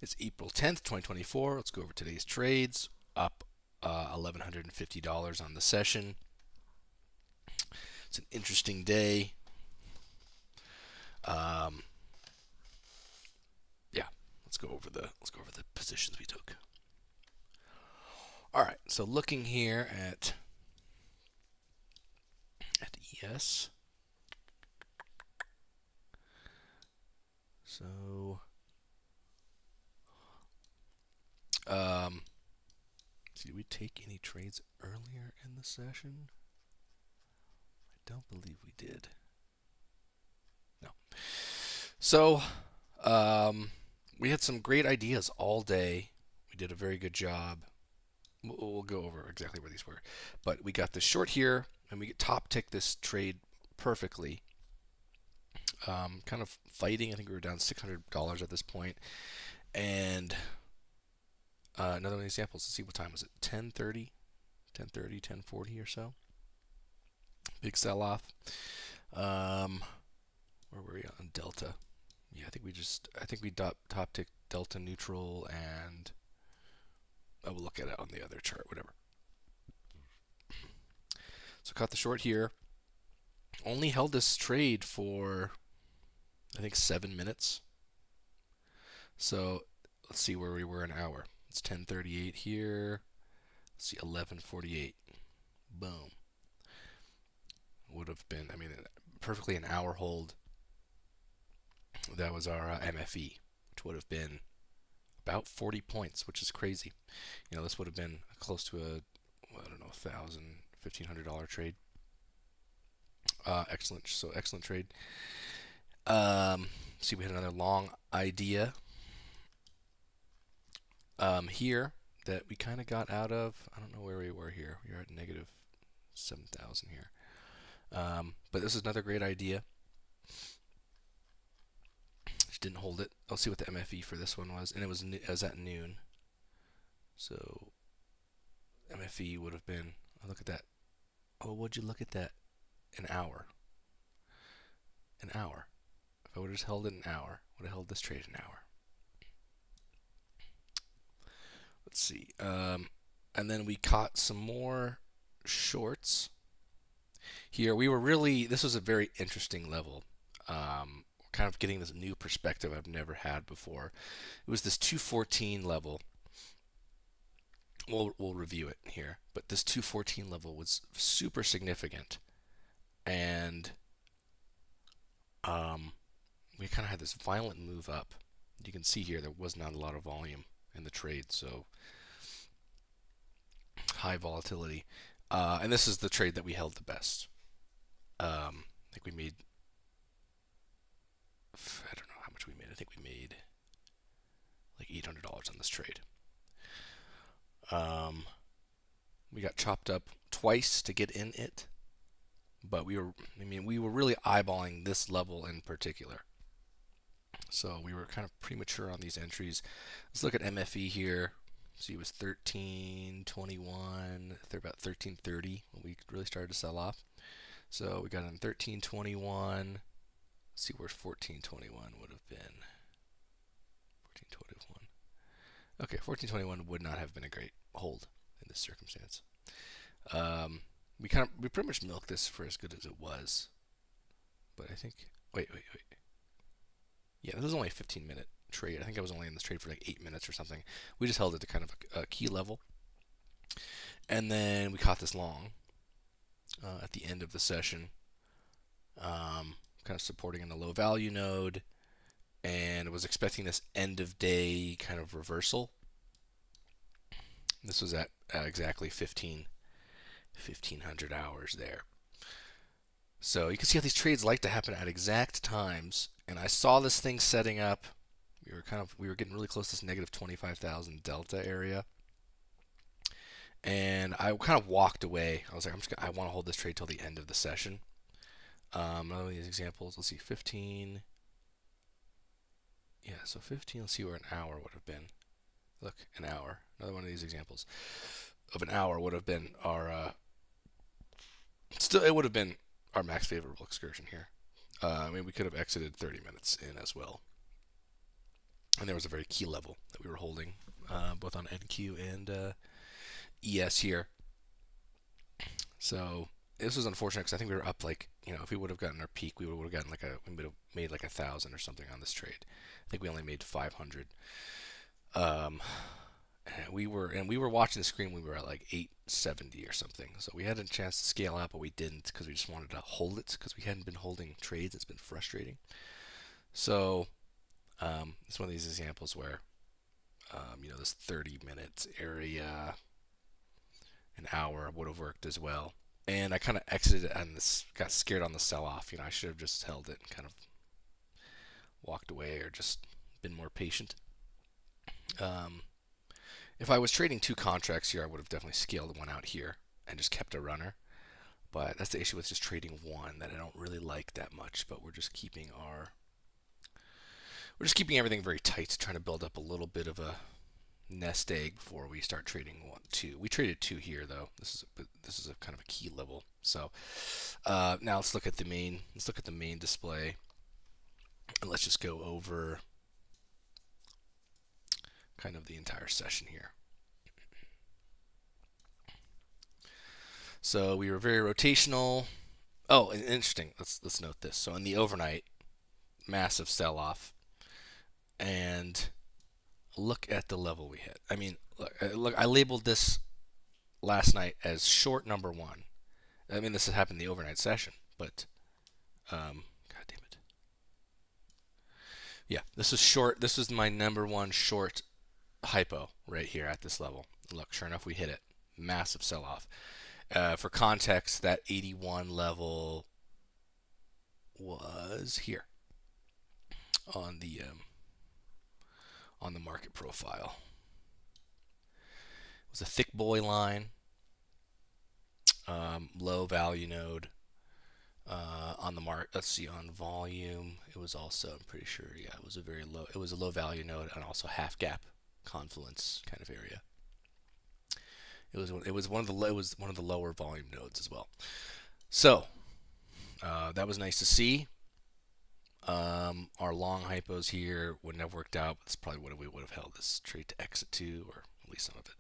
It's April 10th, 2024. Let's go over today's trades. Up $1,150 on the session. It's an interesting day. Um, yeah, let's go over the positions we took. All right, so looking here at ES. So did we take any trades earlier in the session? I don't believe we did. No. So we had some great ideas all day. We did a very good job. We'll go over exactly where these were. But we got this short here, and we get top tick this trade perfectly. Kind of fighting. I think we were down $600 at this point. And another one of the examples. Let's see, what time was it? 10:30, 10:30, 10:40 or so. Big sell-off. Where were we on Delta? Yeah, I think we top tick Delta neutral, and I will look at it on the other chart, whatever. So caught the short here. Only held this trade for, I think, 7 minutes. So let's see where we were an hour. It's 10:38 here. Let's see, 11:48. Boom. Would have been, I mean, perfectly an hour hold. That was our MFE, which would have been about 40 points, which is crazy. You know, this would have been close to I don't know, $1,500 trade. Excellent. So excellent trade. See, we had another long idea here that we kind of got out of. I don't know where we were here. We were at negative 7,000 here. But this is another great idea. Just didn't hold it. I'll see what the MFE for this one was, and it was at noon. So MFE would have been. Oh, look at that. Oh, would you look at that? An hour. An hour. If I would have just held it an hour, would have held this trade an hour. Let's see. And then we caught some more shorts. Here we were really. This was a very interesting level. Kind of getting this new perspective I've never had before. It was this 214 level. We'll review it here, but this 214 level was super significant, and we kind of had this violent move up. You can see here there was not a lot of volume in the trade, so high volatility. And this is the trade that we held the best. I think we made, I don't know how much we made. I think we made like $800 on this trade. We got chopped up twice to get in it, but we were really eyeballing this level in particular. So we were kind of premature on these entries. Let's look at MFE here. See, it was 1321. They're about 1330 when we really started to sell off. So we got in 1321. Let's see where 1421 would have been. 1421. Okay, 1421 would not have been a great hold in this circumstance. We pretty much milked this for as good as it was. But I think, wait. Yeah, this was only a 15-minute trade. I think I was only in this trade for like 8 minutes or something. We just held it to kind of a key level. And then we caught this long at the end of the session, kind of supporting in the low value node, and was expecting this end of day kind of reversal. This was at exactly 1500 hours there. So you can see how these trades like to happen at exact times. And I saw this thing setting up. We were getting really close to this negative 25,000 delta area. And I kind of walked away. I was like, I want to hold this trade till the end of the session. Another of these examples. Let's see, 15. Yeah, so 15. Let's see where an hour would have been. Look, an hour. Another one of these examples of an hour would have been our. It would have been our max favorable excursion here. We could have exited 30 minutes in as well. and there was a very key level that we were holding, both on NQ and ES here. So this was unfortunate because I think we were up like, if we would have gotten our peak, we would have gotten we would have made like 1,000 or something on this trade. I think we only made 500. And we were watching the screen. We were at like 870 or something. So we had a chance to scale out, but we didn't because we just wanted to hold it because we hadn't been holding trades. It's been frustrating. So it's one of these examples where this 30 minutes area, an hour would have worked as well. And I kind of exited on this, got scared on the sell-off. I should have just held it and kind of walked away or just been more patient. If I was trading 2 contracts here, I would have definitely scaled one out here and just kept a runner. But that's the issue with just trading one, that I don't really like that much. But we're just keeping everything very tight, trying to build up a little bit of a nest egg before we start trading 2. We traded 2 here though. This is a kind of a key level. So now let's look at the main. Let's look at the main display, and let's just go over kind of the entire session here. So we were very rotational. Oh, and interesting. Let's note this. So in the overnight, massive sell-off, and look at the level we hit. I mean, look. I labeled this last night as short number 1. I mean, this has happened in the overnight session, but God damn it. Yeah, this is short. This is my number 1 short hypo right here at this level. Look, sure enough, we hit it. Massive sell-off. For context, that 81 level was here on the market profile. It was a thick boy line, low value node. On the market, let's see, on volume, it was also, I'm pretty sure, yeah, it was a very low. It was a low value node and also half gap confluence kind of area. It was one of the lower volume nodes as well. So that was nice to see. Our long hypos here wouldn't have worked out. That's probably what we would have held this trade to exit to, or at least some of it.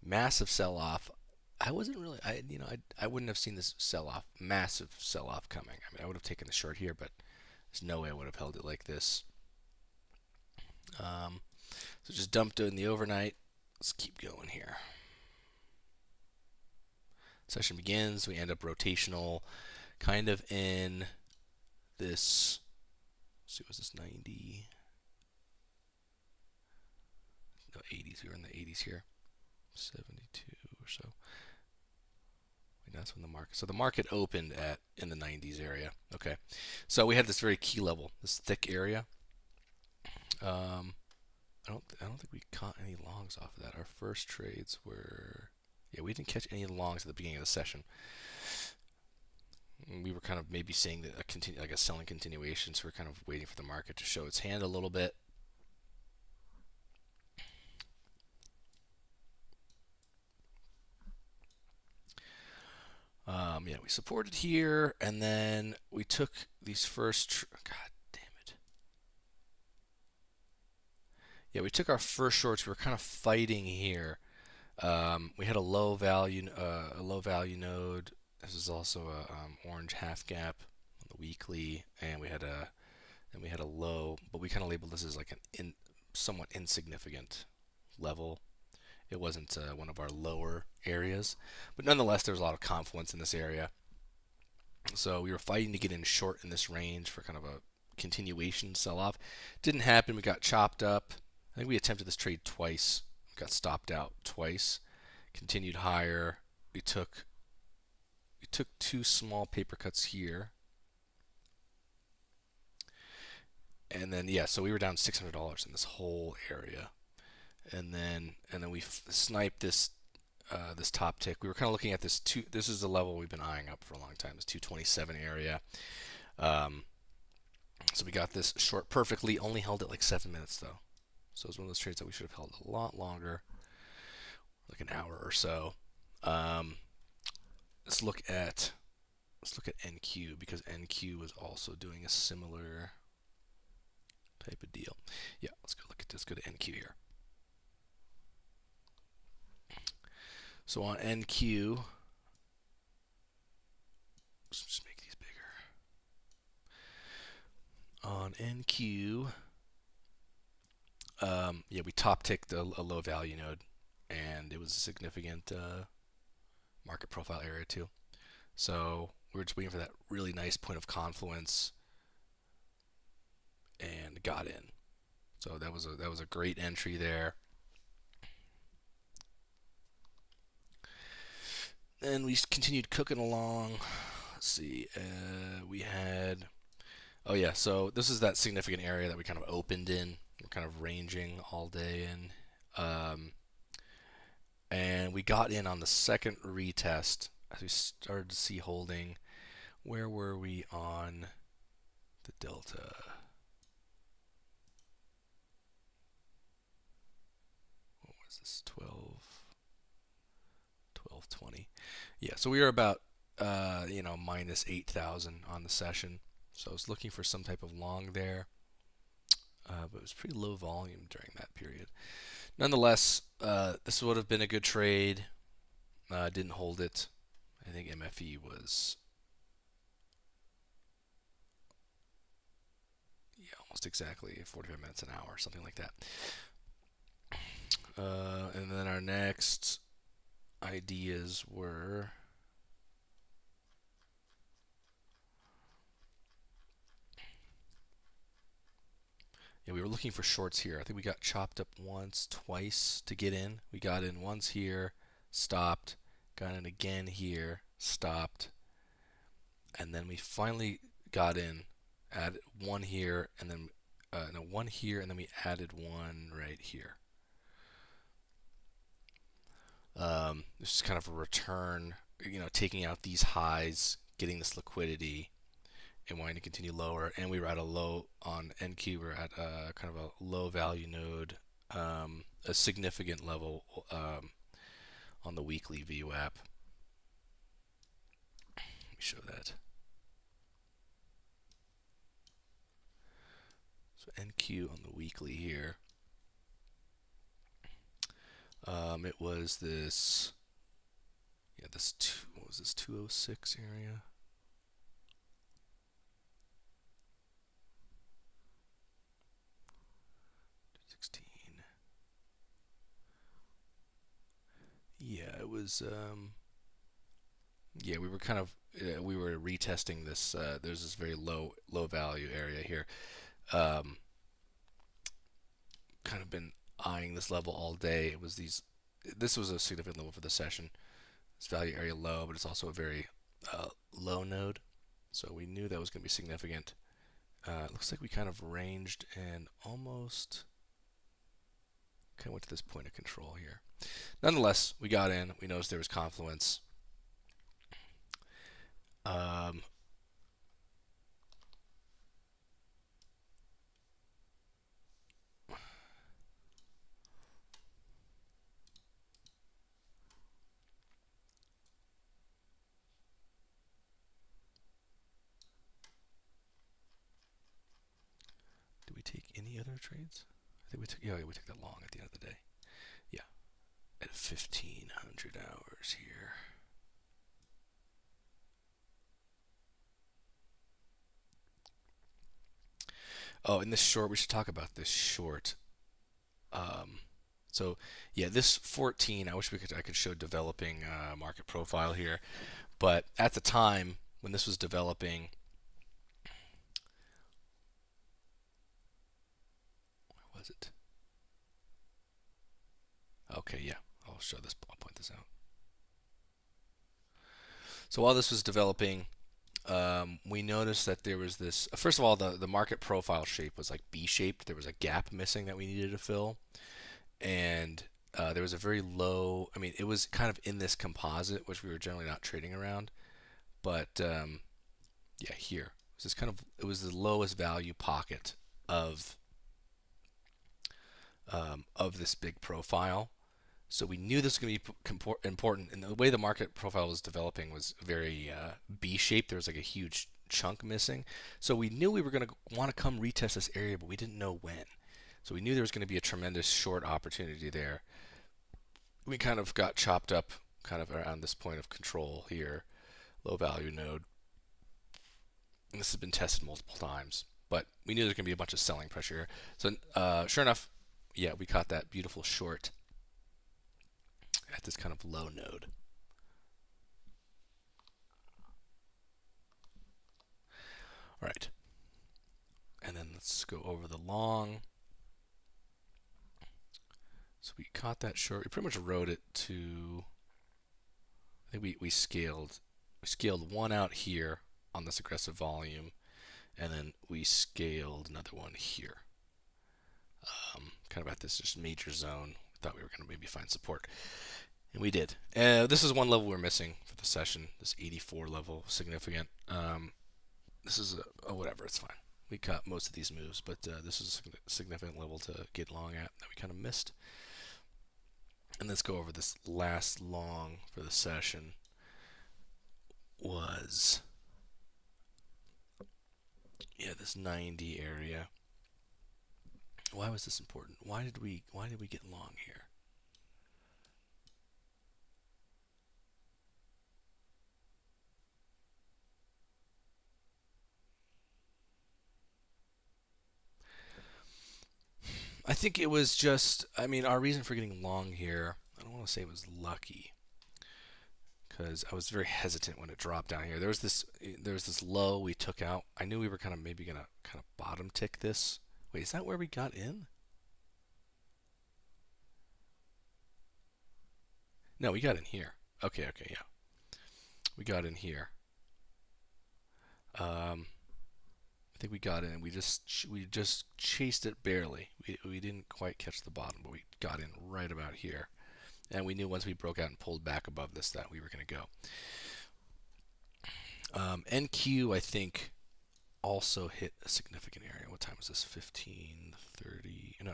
Massive sell-off. I wasn't really, I wouldn't have seen this sell-off, massive sell-off coming. I mean, I would have taken the short here, but there's no way I would have held it like this. So just dumped it in the overnight. Let's keep going here. Session begins. We end up rotational, kind of in this. Let's see, was this 90? No, 80s. We were in the 80s here. 72 or so. That's when the market. So the market opened in the 90s area. Okay, so we had this very key level, this thick area. I don't think we caught any longs off of that. Our first trades were, yeah, we didn't catch any longs at the beginning of the session. We were kind of maybe seeing like a selling continuation, so we're kind of waiting for the market to show its hand a little bit. Yeah, we supported here, and then we took these first. God damn it! Yeah, we took our first shorts. We were kind of fighting here. We had a low value node. This is also a orange half gap on the weekly, and we had a low, but we kind of labeled this as like an somewhat insignificant level. It wasn't one of our lower areas, but nonetheless, there was a lot of confluence in this area. So we were fighting to get in short in this range for kind of a continuation sell-off. Didn't happen. We got chopped up. I think we attempted this trade twice. We got stopped out twice. Continued higher. We took 2 small paper cuts here. And then, yeah, so we were down $600 in this whole area. And then we sniped this this top tick. We were kind of looking at this this is the level we've been eyeing up for a long time, this 227 area. So we got this short perfectly, only held it like 7 minutes though. So it was one of those trades that we should have held a lot longer, like an hour or so. Let's look at NQ, because NQ was also doing a similar type of deal. Yeah, let's go look at this. Go to NQ here. So on NQ, let's just make these bigger. On NQ, yeah, we top ticked a low value node, and it was a significant market profile area too. So we were just waiting for that really nice point of confluence, and got in. So that was a great entry there. Then we continued cooking along. Let's see, we had, oh yeah, so this is that significant area that we kind of opened in. We're kind of ranging all day in. And we got in on the second retest as we started to see holding. Where were we on the delta? What was this? 1220. Yeah, so we were about minus 8,000 on the session. So I was looking for some type of long there, but it was pretty low volume during that period. Nonetheless, this would have been a good trade. Didn't hold it. I think MFE was almost exactly 45 minutes an hour, something like that. And then our next ideas were, yeah, we were looking for shorts here. I think we got chopped up once, twice to get in. We got in once here, stopped, got in again here, stopped, and then we finally got in, added one here, and then one here, and then we added one right here. This is kind of a return, taking out these highs, getting this liquidity, and wanting to continue lower. And we were at a low on NQ. We're at kind of a low value node, a significant level on the weekly VWAP. Let me show that. So NQ on the weekly here. It was this, what was this, 206 area? Yeah, it was. Yeah, we were kind of we were retesting this. There's this very low value area here. Kind of been eyeing this level all day. It was these. This was a significant level for the session. This value area low, but it's also a very low node. So we knew that was going to be significant. It looks like we kind of ranged and almost kind of went to this point of control here. Nonetheless, we got in. We noticed there was confluence. Did we take any other trades? I think we took. Yeah, we took that long at the end of the day. Yeah, at 1500 hours here. Oh, in this short, we should talk about this short. So yeah, this 14. I wish I could show developing market profile here, but at the time when this was developing, where was it? Okay, yeah, I'll show this. I'll point this out. So while this was developing, we noticed that there was this. First of all, the market profile shape was like B-shaped. There was a gap missing that we needed to fill, and there was a very low. I mean, it was kind of in this composite, which we were generally not trading around, but yeah, here it was this kind of. It was the lowest value pocket of this big profile. So we knew this was going to be important, and the way the market profile was developing was very B-shaped. There was like a huge chunk missing. So we knew we were going to want to come retest this area, but we didn't know when. So we knew there was going to be a tremendous short opportunity there. We kind of got chopped up kind of around this point of control here, low value node. And this has been tested multiple times, but we knew there was going to be a bunch of selling pressure here. So sure enough, yeah, we caught that beautiful short at this kind of low node. All right. And then let's go over the long. So we caught that short. We pretty much rode it to, I think we scaled one out here on this aggressive volume, and then we scaled another one here. Kind of at this just major zone. Thought we were going to maybe find support. And we did. This is one level we're missing for the session. This 84 level, significant. This is whatever, it's fine. We caught most of these moves, but this is a significant level to get long at that we kind of missed. And let's go over this last long for the session. Was this 90 area. Why was this important? Why did we get long here? I think it was just, our reason for getting long here, I don't want to say it was lucky, because I was very hesitant when it dropped down here. There was this low we took out. I knew we were maybe gonna bottom tick this. Wait, is that where we got in? No, we got in here. Okay, yeah. We got in here. I think we got in. We just chased it barely. We didn't quite catch the bottom, but we got in right about here. And we knew once we broke out and pulled back above this that we were going to go. NQ, I think, also hit a significant area. What time was this? 15:30. No,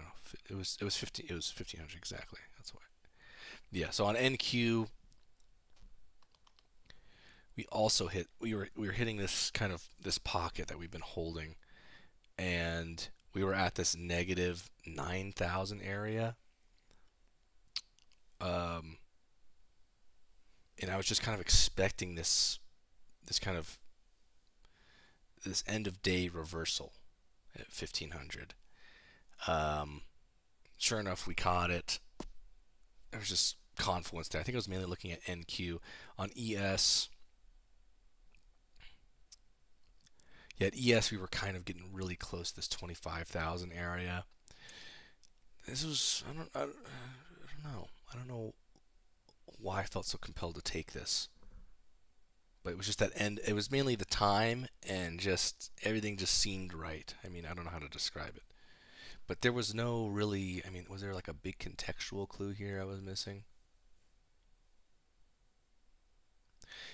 it was 15. It was 1500 exactly. That's why. Yeah. So on NQ, we also hit. We were hitting this this pocket that we've been holding, and we were at this negative 9,000 area. And I was just kind of expecting this end of day reversal at 1500. Sure enough, we caught it. There was just confluence there. I think I was mainly looking at NQ. On ES, at ES we were kind of getting really close to this 25,000 area. This was I don't know. I don't know why I felt so compelled to take this. But it was just that end. It was mainly the time and just everything just seemed right. I don't know how to describe it. But there was no really, was there like a big contextual clue here I was missing?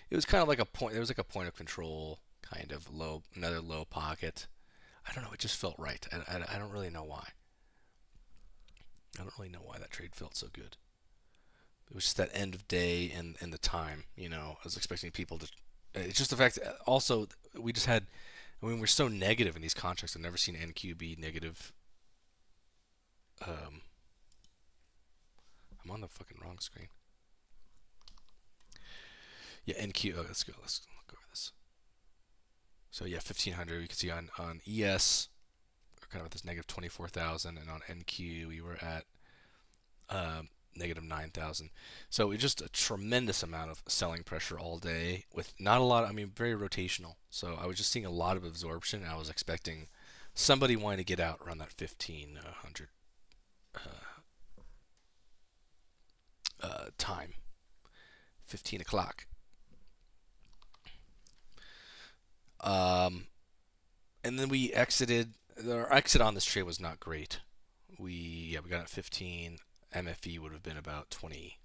It was kind of like a point, there was like a point of control, kind of low, another low pocket. I don't know, it just felt right. I don't really know why. I don't really know why that trade felt so good. It was just that end of day and the time. I was expecting people to. It's just the fact that also we just had. We're so negative in these contracts. I've never seen NQ be negative. I'm on the fucking wrong screen. Yeah, NQ. Oh, let's go. Let's look over this. So yeah, 1500. You can see on ES, we're kind of at this negative 24,000, and on NQ we were at negative 9,000. So it's just a tremendous amount of selling pressure all day with not a lot of, very rotational. So I was just seeing a lot of absorption. I was expecting somebody wanting to get out around that 1500 time. 15 o'clock. And then we exited. Our exit on this trade was not great. We got at 15. MFE would have been about 20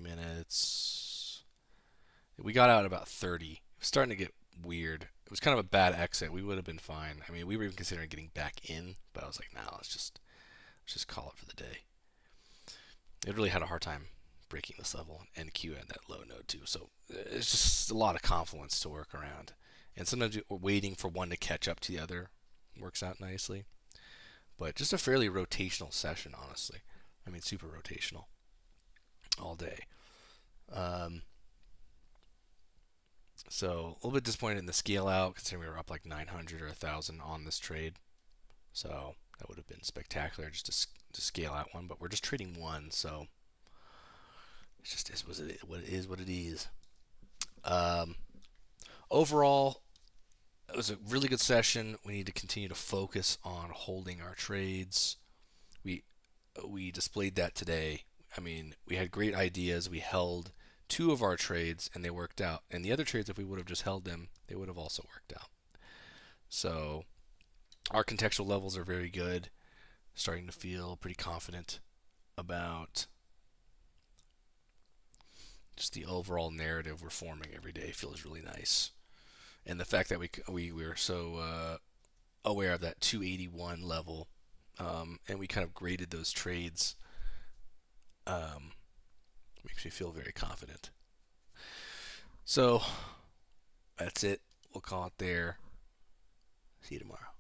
minutes. We got out about 30. It was starting to get weird. It was kind of a bad exit. We would have been fine. We were even considering getting back in, but I was like, nah, let's just call it for the day. It really had a hard time breaking this level, and NQ at that low node too. So it's just a lot of confluence to work around. And sometimes we're waiting for one to catch up to the other works out nicely. But just a fairly rotational session, honestly. I mean, super rotational all day. Um, so a little bit disappointed in the scale out, considering we were up like 900 or 1,000 on this trade. So that would have been spectacular just to scale out one. But we're just trading one, so it just is what it is. What it is. Um, Overall, it was a really good session. We need to continue to focus on holding our trades. We we displayed that today. I mean, we had great ideas. We held two of our trades and they worked out. And the other trades, if we would have just held them, they would have also worked out. So our contextual levels are very good. Starting to feel pretty confident about just the overall narrative we're forming every day. Feels really nice. And the fact that we were so aware of that 281 level, and we kind of graded those trades, um, makes me feel very confident. So that's it. We'll call it there. See you tomorrow.